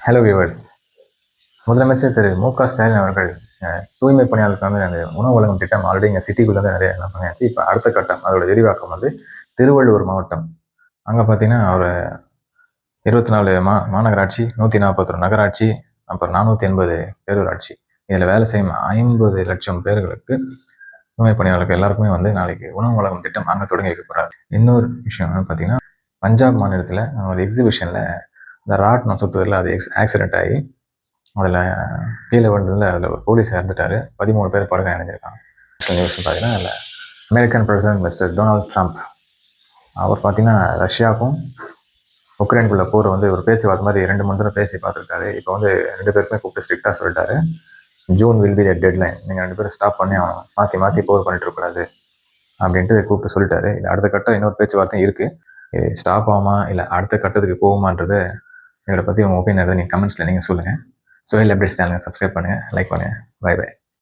Hello viewers. முதலமைச்சர் திரு மு.க. ஸ்டாலின் அவர்கள் தூய்மை பணியாளருக்கான அந்த உணவு வழங்கும் திட்டம் ஆல்ரெடி இங்கே சிட்டிக்குள்ளே தான் நிறைய என்ன பண்ணியாச்சு. இப்போ அடுத்த கட்டம் அதோட விரிவாக்கம் வந்து திருவள்ளூர் மாவட்டம். அங்கே பார்த்தீங்கன்னா ஒரு 24 மாநகராட்சி, 141 நகராட்சி, அப்புறம் 480 பேரூராட்சி. இதில் வேலை செய்யும் 50 லட்சம் பேர்களுக்கு தூய்மை பணியாளருக்கு எல்லாருக்குமே வந்து நாளைக்கு உணவு வழங்கும் திட்டம் அங்கே தொடங்கி வைக்க போகிறாரு. இன்னொரு விஷயம் என்னன்னு பார்த்தீங்கன்னா, பஞ்சாப் மாநிலத்தில் ஒரு எக்ஸிபிஷனில் இந்த ராட்னம் சுற்றுவதில் அது ஆக்சிடென்ட் ஆகி அதில் கீழே விழுந்ததில் அதில் ஒரு போலீஸ் இறந்துட்டார். 13 பேர் படுகாயம் அடைஞ்சிருக்காங்க. நியூஸ் பார்த்தீங்கன்னா அதில் American president mister Donald Trump அவர் பார்த்தீங்கன்னா ரஷ்யாவுக்கும் உக்ரைனுக்குள்ள போர் வந்து ஒரு பேச்சுவார்த்தை மாதிரி 2-3 தடவை பேசி பார்த்துருக்காரு. இப்போ வந்து 2 பேருக்குமே கூப்பிட்டு ஸ்ட்ரிக்டாக சொல்லிட்டாரு, June will be dead line, நீங்கள் 2 பேரும் ஸ்டாப் பண்ணி ஆகணும், மாற்றி போர் பண்ணிட்டு இருக்கக்கூடாது அப்படின்ட்டு கூப்பிட்டு சொல்லிட்டாரு. இது அடுத்த கட்டம் இன்னொரு பேச்சுவார்த்தை இருக்குது. இது ஸ்டாப் ஆகுமா இல்லை அடுத்த கட்டத்துக்கு போகுமான்றது இதை பற்றி உங்கள் ஒப்பீனியன் நீங்கள் கமெண்ட்ஸில் நீங்கள் சொல்லுங்கள். சுஹேல் அப்டேட்ஸ் சேனலை சப்ஸ்கிரைப் பண்ணுங்கள், லைக் பண்ணுங்கள். Bye by.